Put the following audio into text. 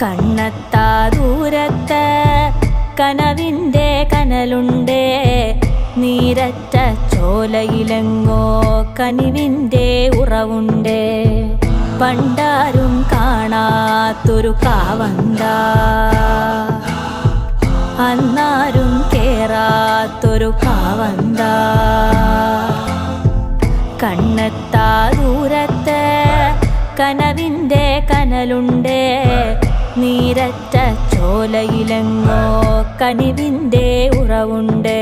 കണ്ണെത്താ ദൂരത്ത് കനവിൻ്റെ കനലുണ്ടേ, നീരറ്റ ചോലയിലെങ്ങോ കനിവിൻ്റെ ഉറവുണ്ടേ. പണ്ടാരും കാണാത്തൊരു കാവന്ത, അന്നാരും കേറാത്തൊരു കാവന്ത. കണ്ണെത്താ ദൂരത്ത് കനവിൻ്റെ കനലുണ്ടേ, നീരറ്റ ചോലയിലെങ്ങോ കനിവിൻ്റെ ഉറവുണ്ടേ.